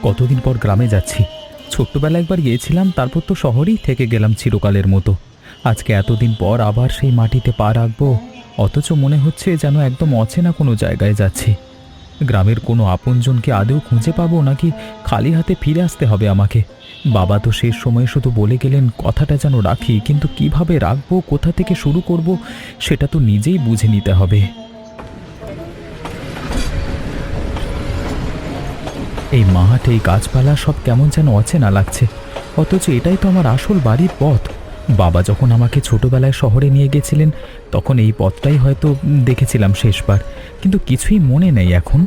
কতদিন পর গ্রামে যাচ্ছি। ছোট্টবেলা একবার গিয়েছিলাম, তারপর তো শহরেই থেকে গেলাম চিরকালের মতো। আজকে এতদিন পর আবার সেই মাটিতে পা রাখবো, অথচ মনে হচ্ছে যেন একদম অচেনা কোনো জায়গায় যাচ্ছি। গ্রামের কোনো আপনজনকে আদৌ খুঁজে পাবো নাকি খালি হাতে ফিরে আসতে হবে আমাকে? বাবা তো শেষ সময়ে শুধু বলে গেলেন কথাটা যেন রাখি, কিন্তু কিভাবে রাখবো, কোথা থেকে শুরু করব, সেটা তো নিজেই বুঝে নিতে হবে। এই মাঠ, এই গাছপালা সব কেমন যেন অচেনা লাগছে, অথচ এটাই তো আমার আসল বাড়ির পথ। বাবা যখন আমাকে ছোটবেলায় শহরে নিয়ে গেছিলেন, তখন এই পথটাই হয়তো দেখেছিলাম শেষবার, কিন্তু কিছুই মনে নেই এখন।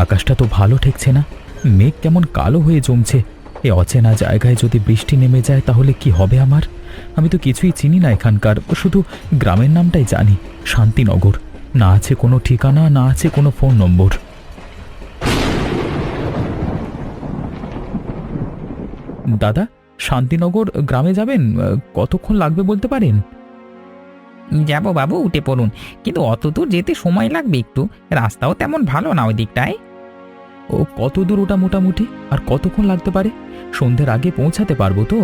আকাশটা তো ভালো ঠেকছে না, মেঘ কেমন কালো হয়ে জমছে। এই অচেনা জায়গায় যদি বৃষ্টি নেমে যায় তাহলে কি হবে আমার? আমি তো কিছুই চিনি না এখানকার, শুধু গ্রামের নামটাই জানি, শান্তিনগর। না আছে কোনো ঠিকানা, না আছে কোনো ফোন নম্বর। দাদা, শান্তিনগর গ্রামে যাবেন? কতক্ষণ লাগবে বলতে পারেন? যাবো বাবু, উঠে পড়ুন। কিন্তু অত দূর যেতে সময় লাগবে একটু। রাস্তাও তেমন ভালো না ওই দিকটায়। ও কত দূর ওটা মোটামুটি? আর কতক্ষণ লাগতে পারে? সন্ধ্যের আগে পৌঁছাতে পারবো তো?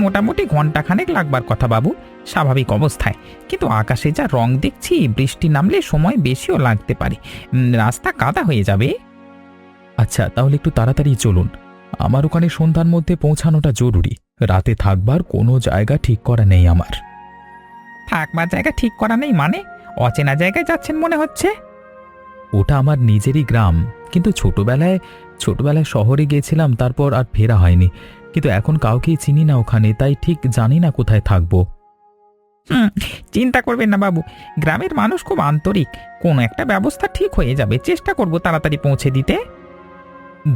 মোটামুটি ঘন্টাখানেক লাগবার কথা বাবু, স্বাভাবিক অবস্থায়। কিন্তু আকাশে যা রং দেখছি, বৃষ্টি নামলে সময় বেশিও লাগতে পারে। রাস্তা কাদা হয়ে যাবে। আচ্ছা, তাহলে একটু তাড়াতাড়ি চলুন। আমার ওখানে সন্ধ্যার মধ্যে পৌঁছানোটা জরুরি। রাতে থাকবার কোনো জায়গা ঠিক করা নেই আমার। থাকবার জায়গা ঠিক করা নেই মানে? অচেনা জায়গায় যাচ্ছেন মনে হচ্ছে। ওটা আমার নিজেরই গ্রাম, কিন্তু ছোটবেলায় ছোটবেলায় শহরে গিয়েছিলাম, তারপর আর ফেরা হয়নি। কিন্তু এখন কাউকেই চিনি না ওখানে, তাই ঠিক জানি না কোথায় থাকবো। হুম, চিন্তা করবেন না বাবু, গ্রামের মানুষ খুব আন্তরিক। কোনো একটা ব্যবস্থা ঠিক হয়ে যাবে, চেষ্টা করব তাড়াতাড়ি পৌঁছে দিতে।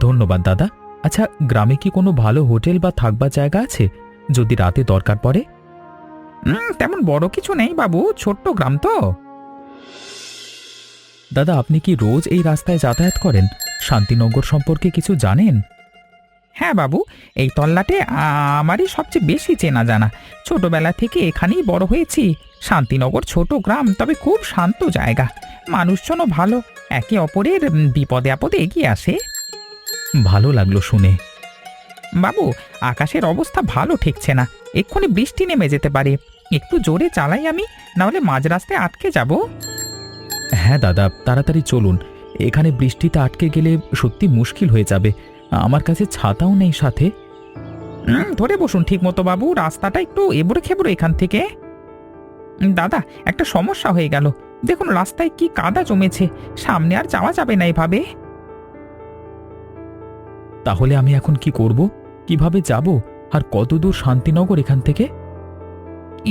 ধন্যবাদ দাদা। আচ্ছা, গ্রামে কি কোনো ভালো হোটেল বা থাকবার জায়গা আছে, যদি রাতে দরকার পড়ে? তেমন বড় কিছু নেই বাবু, ছোট্ট গ্রাম তো। দাদা, আপনি কি রোজ এই রাস্তায় যাতায়াত করেন? শান্তিনগর সম্পর্কে কিছু জানেন? হ্যাঁ বাবু, এই তল্লাটে আমারই সবচেয়ে বেশি চেনা জানা। ছোটবেলা থেকে এখানেই বড় হয়েছি। শান্তিনগর ছোট গ্রাম, তবে খুব শান্ত জায়গা। মানুষজনও ভালো, একে অপরের বিপদে আপদে এগিয়ে আসে। ভালো লাগলো শুনে। বাবু, আকাশের অবস্থা ভালো ঠেকছে না, এক্ষুনি বৃষ্টি নেমে যেতে পারে। একটু জোরে চালাই আমি, নাহলে মাঝ রাস্তায় আটকে যাব। হ্যাঁ দাদা, তাড়াতাড়ি চলুন। এখানে বৃষ্টিতে আটকে গেলে সত্যি মুশকিল হয়ে যাবে। আমার কাছে ছাতাও নেই সাথে। ধরে বসুন ঠিক মতো বাবু, রাস্তাটা একটু এবড়ো খেবড়ো এখান থেকে। দাদা, একটা সমস্যা হয়ে গেল। দেখুন রাস্তায় কি কাদা জমেছে, সামনে আর যাওয়া যাবে না এভাবে। তাহলে আমি এখন কি করব? কিভাবে যাব? আর কত দূর শান্তিনগর এখান থেকে?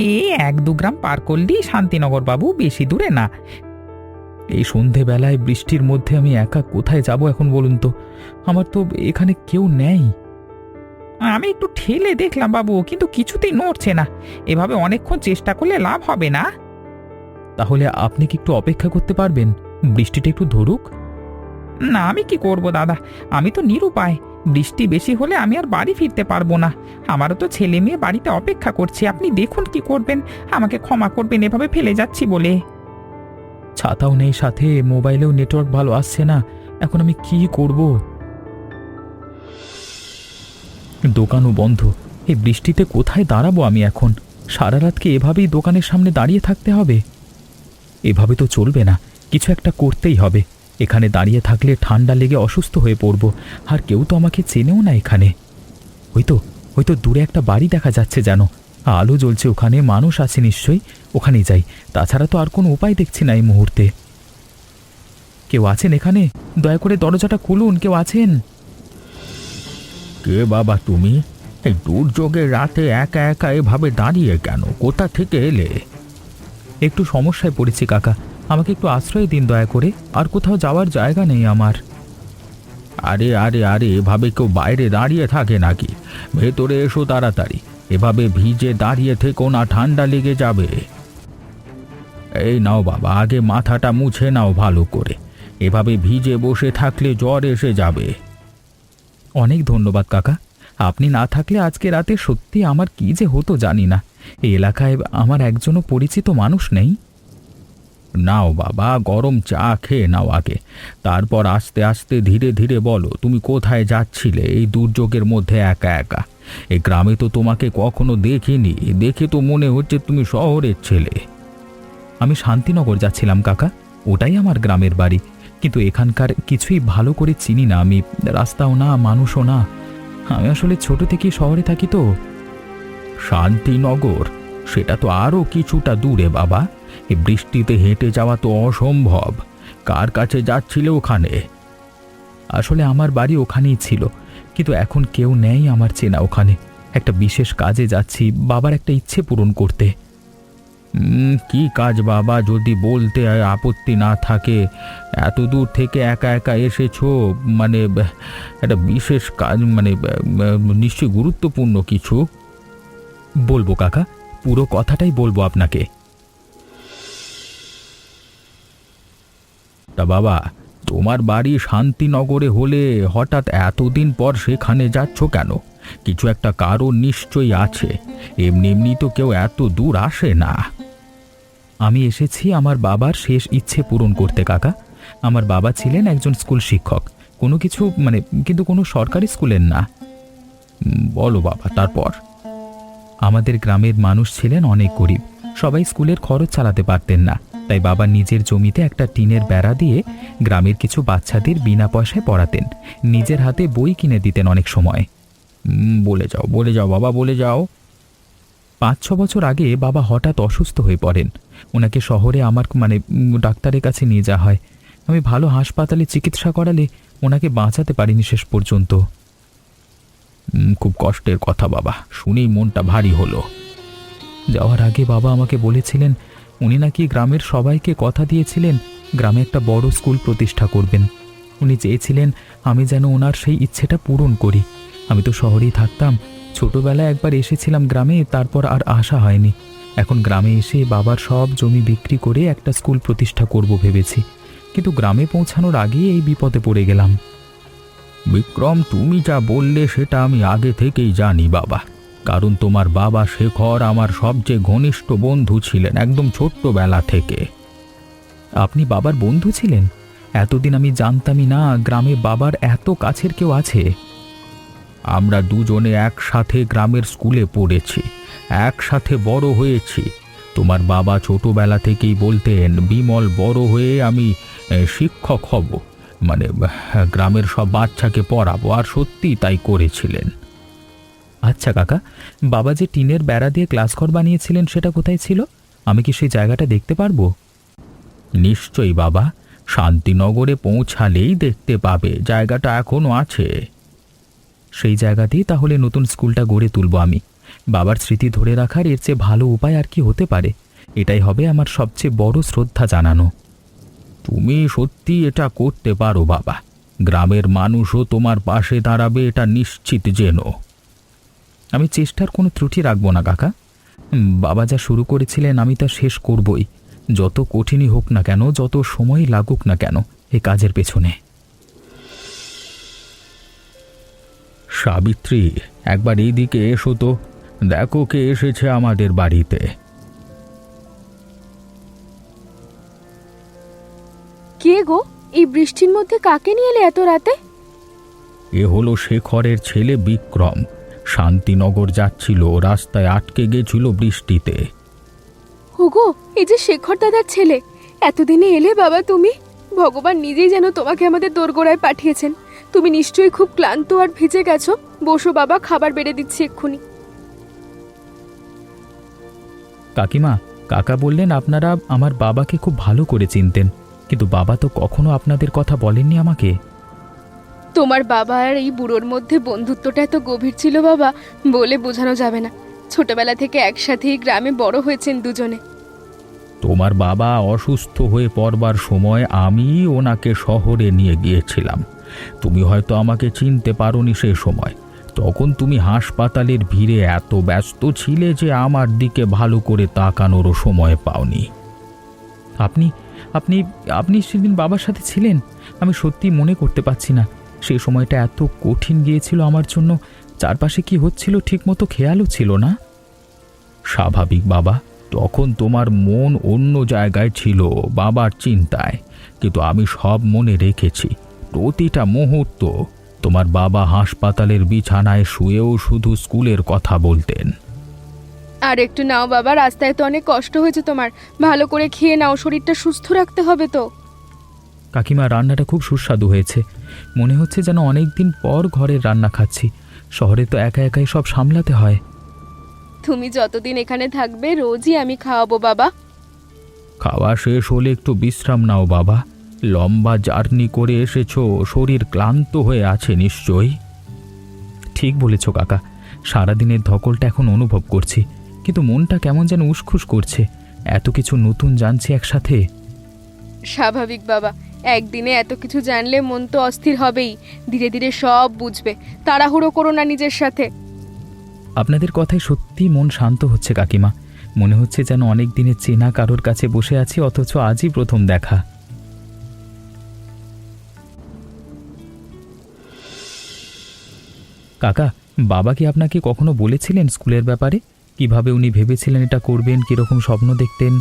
এই 1-2 গ্রাম পার করলেই শান্তিনগর বাবু, বেশি দূরে না। এই সন্ধেবেলায় বৃষ্টির মধ্যে আমি একা কোথায় যাব এখন বলুন তো? আমার তো এখানে কেউ নেই। আমি একটু ঠেলে দেখলাম বাবু, কিন্তু কিছুতেই নড়ছে না। এভাবে অনেকক্ষণ চেষ্টা করলে লাভ হবে না। তাহলে আপনি কি একটু অপেক্ষা করতে পারবেন? বৃষ্টিটা একটু ধরুক। না, আমি কি করব দাদা, আমি তো নিরুপায়। বৃষ্টি বেশি হলে আমি আর বাড়ি ফিরতে পারবো না। আমারও তো ছেলে মেয়ে বাড়িতে অপেক্ষা করছে। আপনি দেখুন কি করবেন, আমাকে ক্ষমা করবেন এভাবে ফেলে যাচ্ছি বলে। ছাতাও নেই সাথে, মোবাইলেও নেটওয়ার্ক ভালো আসছে না। এখন আমি কি করব? দোকানও বন্ধ। এই বৃষ্টিতে কোথায় দাঁড়াবো আমি এখন? সারা রাত কি এভাবেই দোকানের সামনে দাঁড়িয়ে থাকতে হবে? এভাবে তো চলবে না, কিছু একটা করতেই হবে। এখানে দাঁড়িয়ে থাকলে ঠান্ডা লেগে অসুস্থ হয়ে পড়ব। আর কেউ তো আমাকে চেনেও না এখানে। হয়তো হয়তো দূরে একটা বাড়ি দেখা যাচ্ছে, যেন আলো জ্বলছে ওখানে, মানুষ আছে নিশ্চয়ই। ওখানেই যাই, তাছাড়া তো আর কোনো উপায় দেখছি না এই মুহূর্তে। কেউ আছেন এখানে? দয়া করে দরজাটা খুলুন, কেউ আছেন? কে বাবা তুমি? এই দুর্যোগের রাতে একা একা এভাবে দাঁড়িয়ে কেন? কোথা থেকে এলে? একটু সমস্যায় পড়েছি কাকা, আমাকে একটু আশ্রয় দিন দয়া করে। আর কোথাও যাওয়ার জায়গা নেই আমার। আরে আরে আরে, এভাবে কেউ বাইরে দাঁড়িয়ে থাকে নাকি? ভেতরে এসো তাড়াতাড়ি। এভাবে ভিজে দাঁড়িয়ে থেকো না, ঠান্ডা লেগে যাবে। এই নাও বাবা, আগে মাথাটা মুছে নাও ভালো করে। এভাবে ভিজে বসে থাকলে জ্বর এসে যাবে। অনেক ধন্যবাদ কাকা, আপনি না থাকলে আজকে রাতে সত্যি আমার কি যে হতো জানি না। এই এলাকায় আমার একজনও পরিচিত মানুষ নেই। নাও বাবা, গরম চা খেয়ে নাও আগে, তারপর আস্তে আস্তে ধীরে ধীরে বলো তুমি কোথায় যাচ্ছিলে এই দুর্যোগের মধ্যে একা একা। এই গ্রামে তো তোমাকে কখনো দেখিনি, দেখে তো মনে হচ্ছে তুমি শহরের ছেলে। আমি শান্তিনগর যাচ্ছিলাম কাকা, ওটাই আমার গ্রামের বাড়ি। কিন্তু এখানকার কিছুই ভালো করে চিনি না আমি, রাস্তাও না মানুষও না। আমি আসলে ছোট থেকেই শহরে থাকি তো। শান্তিনগর? সেটা তো আরও কিছুটা দূরে বাবা, এই বৃষ্টিতে হেঁটে যাওয়া তো অসম্ভব। কার কাছে যাচ্ছিলে ওখানে? আসলে আমার বাড়ি ওখানেই ছিল, কিন্তু এখন কেউ নেই আমার চেনা ওখানে। একটা বিশেষ কাজে যাচ্ছি, বাবার একটা ইচ্ছে পূরণ করতে। কি কাজ বাবা, যদি বলতে আপত্তি না থাকে? এত দূর থেকে একা একা এসেছো, মানে একটা বিশেষ কাজ, মানে নিশ্চয়ই গুরুত্বপূর্ণ কিছু। বলবো কাকা, পুরো কথাটাই বলবো আপনাকে। তা বাবা, তোমার বাড়ি শান্তিনগরে হলে হঠাৎ এতদিন পর সেখানে যাচ্ছ কেন? কিছু একটা কারণ নিশ্চয়ই আছে, এমনি এমনি তো কেউ এত দূর আসে না। আমি এসেছি আমার বাবার শেষ ইচ্ছে পূরণ করতে কাকা। আমার বাবা ছিলেন একজন স্কুল শিক্ষক, কোনো কিছু মানে কিন্তু কোনো সরকারি স্কুলের না। বলো বাবা, তারপর? আমাদের গ্রামের মানুষ ছিলেন অনেক গরিব, সবাই স্কুলের খরচ চালাতে পারতেন না। তাই বাবা নিজের জমিতে একটা টিনের বেড়া দিয়ে গ্রামের কিছু বাচ্চাদের বিনা পয়সায় পড়াতেন, নিজের হাতে বই কিনে দিতেন অনেক সময়। বলে যাও বাবা, বলে যাও। 5-6 বছর আগে বাবা হঠাৎ অসুস্থ হয়ে পড়েন। ওনাকে শহরে আমার ডাক্তারের কাছে নিয়ে যাওয়া হয়। আমি ভালো হাসপাতালে চিকিৎসা করালে ওনাকে বাঁচাতে পারিনি শেষ পর্যন্ত। খুব কষ্টের কথা বাবা, শুনেই মনটা ভারী হলো। যাওয়ার আগে বাবা আমাকে বলেছিলেন উনি নাকি গ্রামের সবাইকে কথা দিয়েছিলেন গ্রামে একটা বড় স্কুল প্রতিষ্ঠা করবেন। উনি চেয়েছিলেন আমি যেন ওনার সেই ইচ্ছেটা পূরণ করি। আমি তো শহরেই থাকতাম, ছোটবেলায় একবার এসেছিলাম গ্রামে, তারপর আর আসা হয়নি। এখন গ্রামে এসে বাবার সব জমি বিক্রি করে একটা স্কুল প্রতিষ্ঠা করব ভেবেছি, কিন্তু গ্রামে পৌঁছানোর আগেই এই বিপদে পড়ে গেলাম। বিক্রম, তুমি যা বললে সেটা আমি আগে থেকেই জানি বাবা, কারণ তোমার বাবা শেখর আমার সবচেয়ে ঘনিষ্ঠ বন্ধু ছিলেন একদম ছোট্টবেলা থেকে। আপনি বাবার বন্ধু ছিলেন? এতদিন আমি জানতামই না গ্রামে বাবার এত কাছের কেউ আছে। আমরা দুজনে একসাথে গ্রামের স্কুলে পড়েছি, একসাথে বড় হয়েছি। তোমার বাবা ছোটবেলা থেকেই বলতেন বিমল বড় হয়ে আমি শিক্ষক হব, মানে গ্রামের সব বাচ্চাকে পড়াবো, আর সত্যি তাই করেছিলেন। আচ্ছা কাকা, বাবা যে টিনের বেড়া দিয়ে ক্লাসঘর বানিয়েছিলেন সেটা কোথায় ছিল? আমি কি সেই জায়গাটা দেখতে পারবো? নিশ্চয়ই বাবা, শান্তিনগরে পৌঁছালেই দেখতে পাবে, জায়গাটা এখনো আছে। সেই জায়গাতেই তাহলে নতুন স্কুলটা গড়ে তুলব আমি। বাবার স্মৃতি ধরে রাখার এর চেয়ে ভালো উপায় আর কি হতে পারে? এটাই হবে আমার সবচেয়ে বড় শ্রদ্ধা জানানো। তুমি সত্যি এটা করতে পারো বাবা, গ্রামের মানুষও তোমার পাশে দাঁড়াবে, এটা নিশ্চিত জেনো। আমি চেষ্টার কোনো ত্রুটি রাখবো না কাকা। বাবা যা শুরু করেছিলেন আমি তা শেষ করবই, যত কঠিনই হোক না কেন, যত সময় লাগুক না কেন এই কাজের পেছনে। সাবিত্রী, একবার এইদিকে এসো তো, দেখো কে এসেছে আমাদের বাড়িতে। কে গো, এই বৃষ্টির মধ্যে কাকে নিয়ে এলে এত রাতে? এ হলো শেখরের ছেলে বিক্রম, শান্তিনগর যাচ্ছিল, রাস্তায় আটকে গেছিল বৃষ্টিতে। ওগো, এই যে শেখর দাদার ছেলে, এতদিনে এলে বাবা তুমি? ভগবান নিজেই যেন তোমাকে আমাদের দোরগোড়ায় পাঠিয়েছেন। তুমি নিশ্চয়ই খুব ক্লান্ত আর ভিজে গেছো। বসো বাবা, খাবার বেড়ে দিচ্ছি এক্ষুনি। কাকিমা, কাকা বললেন আপনারা আমার বাবাকে খুব ভালো করে চিনতেন, কিন্তু বাবা তো কখনো আপনাদের কথা বলেননি আমাকে। তোমার বাবা আর এই বুড়োর মধ্যে বন্ধুত্বটা এত গভীর ছিল বাবা, বলে বোঝানো যাবে না। ছোটবেলা থেকে একসাথেই গ্রামে বড় হয়েছেন দুজনে। তোমার বাবা অসুস্থ হয়ে পড়বার সময় আমি ওনাকে শহরে নিয়ে গিয়েছিলাম। তুমি হয়তো আমাকে চিনতে পারোনি সে সময়, তখন তুমি হাসপাতালের ভিড়ে এত ব্যস্ত ছিলে যে আমার দিকে ভালো করে তাকানোরও সময় পাওনি। আপনি আপনি আপনি সেদিন বাবার সাথে ছিলেন? আমি সত্যি মনে করতে পারছি না। সেই সময়টা এত কঠিন গিয়েছিল আমার জন্য, চারপাশে কি হচ্ছিল ঠিকমতো খেয়ালও ছিল না। স্বাভাবিক বাবা, তখন তোমার মন অন্য জায়গায় ছিল, বাবার চিন্তায়। কিন্তু আমি সব মনে রেখেছি, প্রতিটা মুহূর্ত। তোমার বাবা হাসপাতালের বিছানায় শুয়েও শুধু স্কুলের কথা বলতেন। আর একটু নাও বাবা, রাস্তায় তো অনেক কষ্ট হয়েছে তোমার, ভালো করে খেয়ে নাও, শরীরটা সুস্থ রাখতে হবে তো। কাকিমা, রান্নাটা খুব সুস্বাদু হয়েছে। মনে হচ্ছে যেন অনেক দিন পর ঘরের রান্না খাচ্ছি। শহরে তো একা একাই সব সামলাতে হয়। তুমি যতদিন এখানে থাকবে রোজই আমি খাওয়াবো বাবা। খাওয়া শেষ হলে একটু বিশ্রাম নাও বাবা। লম্বা জার্নি করে এসেছো, শরীর ক্লান্ত হয়ে আছে নিশ্চয়ই। ঠিক বলেছ কাকা, সারাদিনের ধকলটা এখন অনুভব করছি, কিন্তু মনটা কেমন যেন উসখুস করছে। এত কিছু নতুন জানছি একসাথে। স্বাভাবিক বাবা, একদিনে এত কিছু জানলে মন তো অস্থির হবেই। ধীরে ধীরে সব বুঝবে, তাড়াহুড়ো করো না নিজের সাথে। আপনাদের কথায় সত্যি মন শান্ত হচ্ছে কাকিমা। মনে হচ্ছে যেন অনেক দিনের চেনা কারোর কাছে বসে আছি, অথচ আজই প্রথম দেখা। কাকা, বাবা কি আপনাকে কখনো বলেছিলেন স্কুলের ব্যাপারে? কিভাবে উনি ভেবেছিলেন এটা করবেন, কিরকম স্বপ্ন দেখতেন?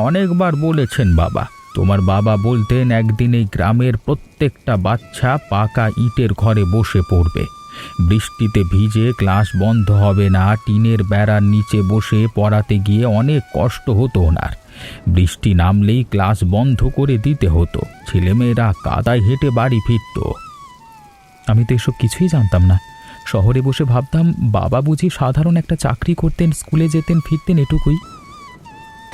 অনেকবার বলেছেন বাবা। তোমার বাবা বলতেন একদিন এই গ্রামের প্রত্যেকটা বাচ্চা পাকা ইটের ঘরে বসে পড়বে। বৃষ্টিতে ভিজে ক্লাস বন্ধ হবে না, টিনের বেড়ার নিচে বসে পড়াতে গিয়ে অনেক কষ্ট হতো ওনার। বৃষ্টি নামলেই ক্লাস বন্ধ করে দিতে হতো, ছেলেমেয়েরা কাদায় হেঁটে বাড়ি ফিরত। আমি তো এসব কিছুই জানতাম না। শহরে বসে ভাবতাম বাবা বুঝি সাধারণ একটা চাকরি করতেন, স্কুলে যেতেন ফিরতেন, এটুকুই।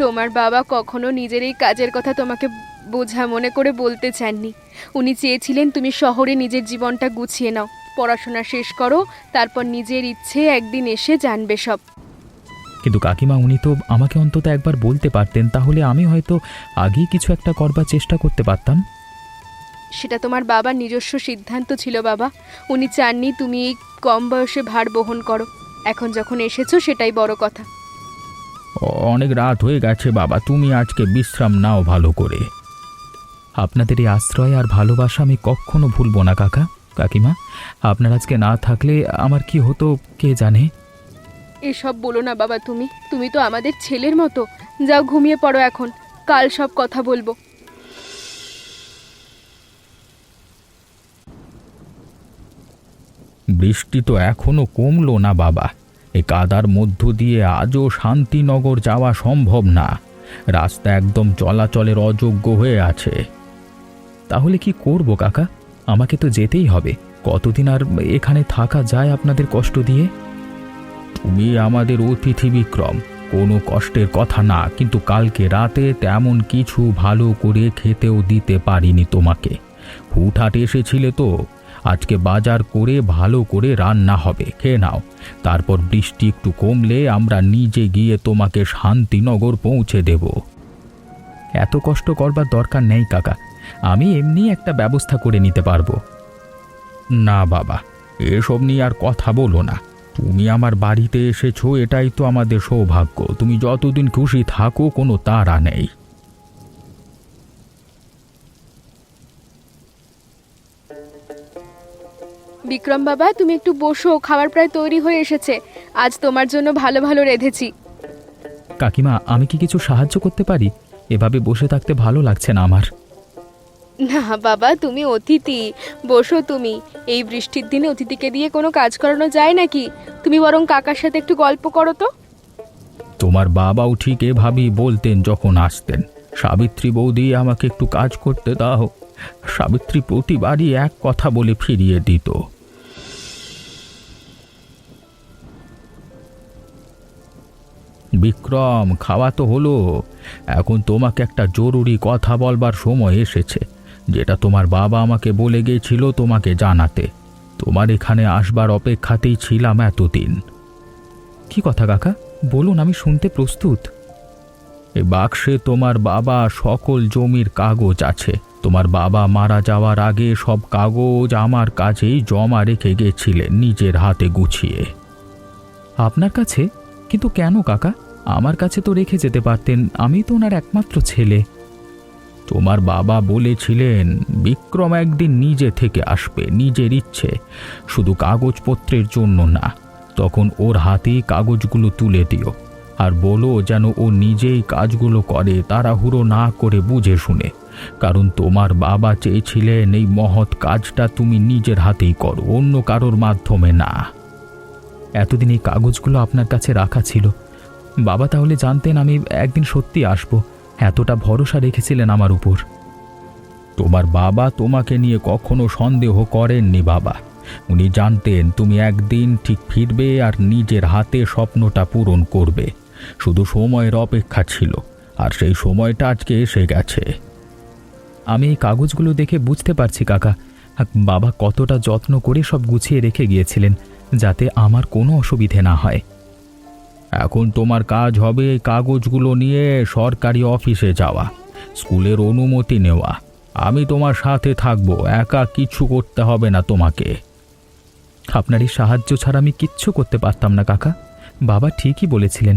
তোমার বাবা কখনো নিজের এই কাজের কথা তোমাকে বোঝা মনে করে বলতে চাননি। উনি চেয়েছিলেন তুমি শহরে নিজের জীবনটা গুছিয়ে নাও, পড়াশোনা শেষ করো, তারপর নিজের ইচ্ছে একদিন এসে জানবে সব। কিন্তু কাকিমা, উনি তো আমাকে অন্তত একবার বলতে পারতেন, তাহলে আমি হয়তো আগেই কিছু একটা করবার চেষ্টা করতে পারতাম। সেটা তোমার বাবার নিজস্ব সিদ্ধান্ত ছিল বাবা। উনি চাননি তুমি এই কম বয়সে ভার বহন করো। এখন যখন এসেছো সেটাই বড় কথা। অনেক রাত হয়ে গেছে বাবা, তুমি আজকে বিশ্রাম নাও ভালো করে। আপনাদের এই আশ্রয় আর ভালোবাসা আমি কখনো ভুলবো না কাকা কাকিমা। আপনার আজকে না থাকলে আমার কি হতো কে জানে। এসব বলো না বাবা, তুমি তো আমাদের ছেলের মতো। যাও ঘুমিয়ে পড়ো এখন, কাল সব কথা বলবো। বৃষ্টি তো এখনো কমলো না বাবা। এই কাদার মধ্য দিয়ে আজও শান্তিনগর যাওয়া সম্ভব না। রাস্তা একদম চলাচলের অযোগ্য হয়ে আছে। তাহলে কি করব কাকা? আমাকে তো যেতেই হবে। কতদিন আর এখানে থাকা যায় আপনাদের কষ্ট দিয়ে? তুমি আমাদের অতিথি বিক্রম, কোনো কষ্টের কথা না, কিন্তু কালকে রাতে তেমন কিছু ভালো করে খেতেও দিতে পারিনি তোমাকে। হুটহাট এসেছিলে তো। আজকে বাজার করে ভালো করে রান্না হবে, খেয়ে নাও। তারপর বৃষ্টি একটু কমলে আমরা নিজে গিয়ে তোমাকে শান্তিনগর পৌঁছে দেব। এত কষ্ট করবার দরকার নেই কাকা, আমি এমনি একটা ব্যবস্থা করে নিতে পারবো। না বাবা, এসব নিয়ে আর কথা বলো না। তুমি আমার বাড়িতে এসেছো, এটাই তো আমাদের সৌভাগ্য। তুমি যতদিন খুশি থাকো, কোনো তাড়া নেই। বিক্রম বাবা, তুমি একটু বসো, খাবার প্রায় তৈরি হয়ে এসেছে। আজ তোমার জন্য ভালো ভালো রেঁধেছি। কাকিমা, আমি কি কিছু সাহায্য করতে পারি? এভাবে বসে থাকতে ভালো লাগছে না আমার। না বাবা, তুমি অতিথি, বসো তুমি। এই বৃষ্টির দিনে অতিথিকে দিয়ে কোনো কাজ করানো যায় নাকি? তুমি বরং কাকার সাথে একটু গল্প করো তো। তোমার বাবাও ঠিক এভাবেই বলতেন যখন আসতেন, সাবিত্রী বৌদি আমাকে একটু কাজ করতে দাও। সাবিত্রী প্রতিবারই এক কথা বলে ফিরিয়ে দিত। বিক্রম, খাওয়া তো হলো। এখন তোমাকে একটা জরুরি কথা বলবার সময় এসেছে, যেটা তোমার বাবা আমাকে বলে গিয়েছিল তোমাকে জানাতে। তোমার এখানে আসবার অপেক্ষাতেই ছিলাম এতদিন। কি কথা কাকা, বলুন, আমি শুনতে প্রস্তুত। এই বাক্সে তোমার বাবা সকল জমির কাগজ আছে। তোমার বাবা মারা যাওয়ার আগে সব কাগজ আমার কাছেই জমা রেখে গেছিলেন, নিজের হাতে গুছিয়ে। আপনার কাছে? কিন্তু কেন কাকা? আমার কাছে তো রেখে যেতে পারতেন, আমি তো ওনার একমাত্র ছেলে। তোমার বাবা বলেছিলেন বিক্রম একদিন নিজে থেকে আসবে, নিজের ইচ্ছে, শুধু কাগজপত্রের জন্য না। তখন ওর হাতেই কাগজগুলো তুলে দিও। আর বলো যেন ও নিজেই কাজগুলো করে, তাড়াহুড়ো না করে বুঝে শুনে। কারণ তোমার বাবা চেয়েছিলেন এই মহৎ কাজটা তুমি নিজের হাতেই করো, অন্য কারোর মাধ্যমে না। এতদিন এই কাগজগুলো আপনার কাছে রাখা ছিল। বাবা তাহলে জানতেন আমি একদিন সত্যি আসব, এতটা ভরসা রেখেছিলেন আমার উপর। তোমার বাবা তোমাকে নিয়ে কখনো সন্দেহ করেননি বাবা। উনি জানতেন তুমি একদিন ঠিক ফিরবে আর নিজের হাতে স্বপ্নটা পূরণ করবে। শুধু সময়ের অপেক্ষা ছিল, আর সেই সময়টা আজকে এসে গেছে। আমি এই কাগজগুলো দেখে বুঝতে পারছি কাকা, বাবা কতটা যত্ন করে সব গুছিয়ে রেখে গিয়েছিলেন যাতে আমার কোনো অসুবিধে না হয়। এখন তোমার কাজ হবে এই কাগজগুলো নিয়ে সরকারি অফিসে যাওয়া, স্কুলের অনুমতি নেওয়া। আমি তোমার সাথে থাকবো, একা কিছু করতে হবে না তোমাকে। আপনার এই সাহায্য ছাড়া আমি কিচ্ছু করতে পারতাম না কাকা। বাবা ঠিকই বলেছিলেন,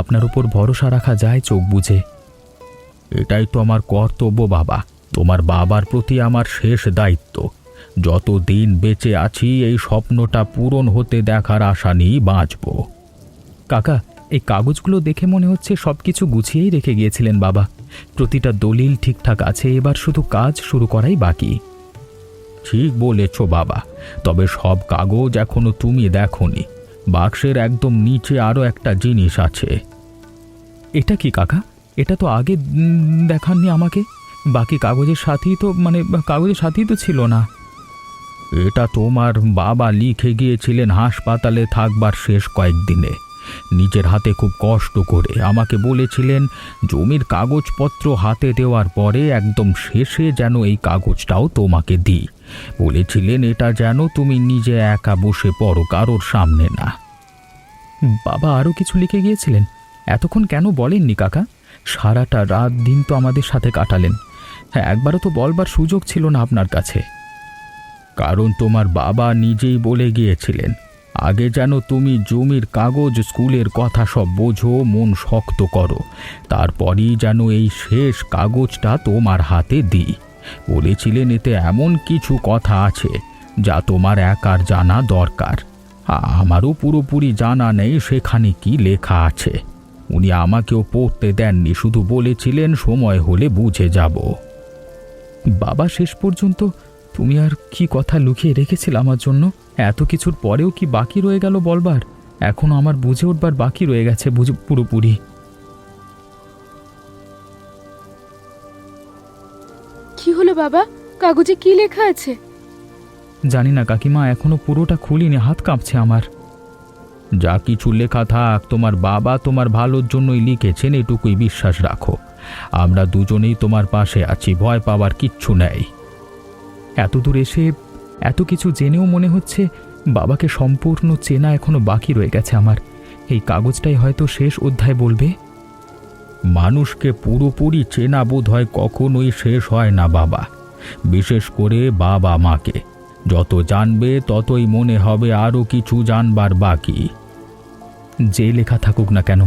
আপনার উপর ভরসা রাখা যায় চোখ বুজে। এটাই তো আমার কর্তব্য বাবা, তোমার বাবার প্রতি আমার শেষ দায়িত্ব। যত দিন বেঁচে আছি এই স্বপ্নটা পূরণ হতে দেখার আশা নিয়েই বাঁচব। কাকা, এই কাগজগুলো দেখে মনে হচ্ছে সব কিছু গুছিয়েই রেখে গিয়েছিলেন বাবা। প্রতিটা দলিল ঠিকঠাক আছে, এবার শুধু কাজ শুরু করাই বাকি। ঠিক বলেছ বাবা, তবে সব কাগজ এখনো তুমি দেখোনি। বাক্সের একদম নিচে আরও একটা জিনিস আছে। এটা কি কাকা? এটা তো আগে দেখাননি আমাকে। বাকি কাগজের সাথেই তো ছিল না। এটা তোমার বাবা লিখে গিয়েছিলেন হাসপাতালে থাকবার শেষ কয়েকদিনে। নিজের হাতে খুব কষ্ট করে আমাকে বলেছিলেন জমির কাগজপত্র হাতে দেওয়ার পরে একদম শেষে যেন এই কাগজটাও তোমাকে দিই। বলেছিলেন এটা যেন তুমি নিজে একা বসে পড়ো, কারোর সামনে না। বাবা আরও কিছু লিখে গিয়েছিলেন? এতক্ষণ কেন বলেননি কাকা? সারাটা রাত দিন তো আমাদের সাথে কাটালেন। হ্যাঁ, একবারও তো বলবার সুযোগ ছিল না আপনার কাছে। কারণ তোমার বাবা নিজেই বলে গিয়েছিলেন আগে যেন তুমি জমির কাগজ, স্কুলের কথা সব বোঝো, মন শক্ত করো, তারপরই যেন এই শেষ কাগজটা তোমার হাতে দিই। বলেছিলেন এতে এমন কিছু কথা আছে যা তোমার একার জানা দরকার। আমারও পুরোপুরি জানা নেই সেখানে কি লেখা আছে। উনি আমাকেও পড়তে দেননি, শুধু বলেছিলেন সময় হলে বুঝে যাব। বাবা, শেষ পর্যন্ত তুমি আর কি কথা লুকিয়ে রেখেছিল আমার জন্য? এত কিছুর পরেও কি বাকি রয়ে গেল বলবার? এখনো আমার বুঝে উঠবার বাকি রয়ে গেছে পুরোপুরি। কি হলো বাবা? কাগজে কি লেখা আছে? জানি না কাকিমা, এখনো পুরোটা খুলিনি, হাত কাঁপছে আমার। যা কিছু লেখা থাক, তোমার বাবা তোমার ভালোর জন্যই লিখেছেন, এটুকুই বিশ্বাস রাখো। আমরা দুজনেই তোমার পাশে আছি, ভয় পাওয়ার কিচ্ছু নেই। এত দূর এসে এত কিছু জেনেও মনে হচ্ছে বাবাকে সম্পূর্ণ চেনা এখনো বাকি রয়ে গেছে আমার। এই কাগজটাই হয়তো শেষ অধ্যায় বলবে। মানুষকে পুরোপুরি চেনা বোধ হয় কখনোই শেষ হয় না বাবা, বিশেষ করে বাবা মাকে। যত জানবে ততই মনে হবে আরও কিছু জানবার বাকি। যে লেখা থাকুক না কেন,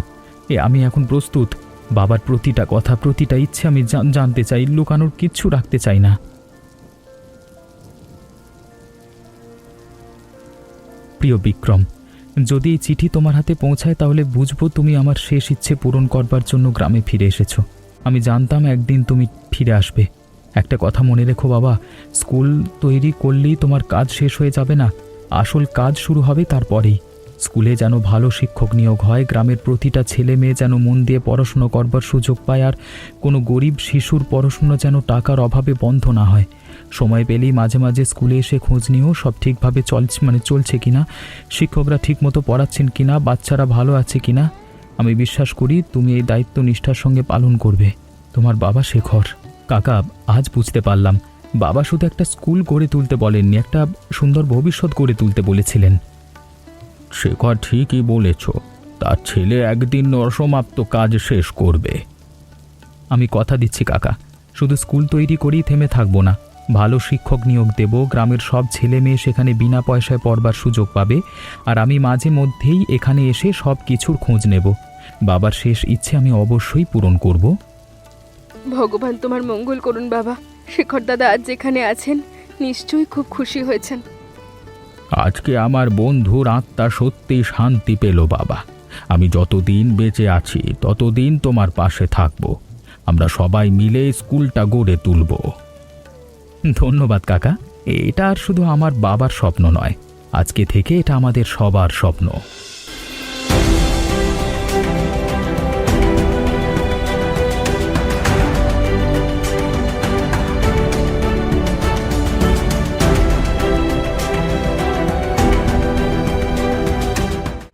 আমি এখন প্রস্তুত। বাবার প্রতিটা কথা, প্রতিটা ইচ্ছে আমি জানতে চাই, লুকানোর কিচ্ছু রাখতে চাই না। প্রিয় বিক্রম, যদি এই চিঠি তোমার হাতে পৌঁছায় তাহলে বুঝবো তুমি আমার শেষ ইচ্ছে পূরণ করবার জন্য গ্রামে ফিরে এসেছো। আমি জানতাম একদিন তুমি ফিরে আসবে। একটা কথা মনে রেখো বাবা, স্কুল তৈরি করলেই তোমার কাজ শেষ হয়ে যাবে না, আসল কাজ শুরু হবে তারপরেই। স্কুলে যেন ভালো শিক্ষক নিয়োগ হয়, গ্রামের প্রতিটা ছেলে মেয়ে যেন মন দিয়ে পড়াশুনো করবার সুযোগ পায়, আর কোনো গরিব শিশুর পড়াশুনো যেন টাকার অভাবে বন্ধ না হয়। সময় পেলেই মাঝে মাঝে স্কুলে এসে খোঁজ নিও সব ঠিকভাবে চলছে কিনা, শিক্ষকরা ঠিকমতো পড়াচ্ছেন কিনা, বাচ্চারা ভালো আছে কিনা। আমি বিশ্বাস করি তুমি এই দায়িত্ব নিষ্ঠার সঙ্গে পালন করবে। তোমার বাবা শেখর। কাকা, আজ বুঝতে পারলাম বাবা শুধু একটা স্কুল গড়ে তুলতে বলেননি, একটা সুন্দর ভবিষ্যৎ গড়ে তুলতে বলেছিলেন। শেখর ঠিকই বলেছ, তার ছেলে একদিন অসমাপ্ত কাজ শেষ করবে। আমি কথা দিচ্ছি কাকা, শুধু স্কুল তৈরি করেই থেমে থাকবো না, ভালো শিক্ষক নিয়োগ দেব, গ্রামের সব ছেলে মেয়ে সেখানে বিনা পয়সায় পড়বার সুযোগ পাবে, আর আমি মাঝে মধ্যেই এখানে এসে সব কিছুর খোঁজ নেব। বাবার শেষ ইচ্ছে আমি অবশ্যই পূরণ করব। ভগবান তোমার মঙ্গল করুন বাবা। শেখর দাদা আজ যেখানে আছেন নিশ্চয়ই খুব খুশি হয়েছেন। আজকে আমার বন্ধুর আত্মা সত্যি শান্তি পেল বাবা। আমি যতদিন বেঁচে আছি ততদিন তোমার পাশে থাকব। আমরা সবাই মিলে স্কুলটা গড়ে তুলব। ধন্যবাদ কাকা। এটা আর শুধু আমার বাবার স্বপ্ন নয়, আজকে থেকে এটা আমাদের সবার স্বপ্ন।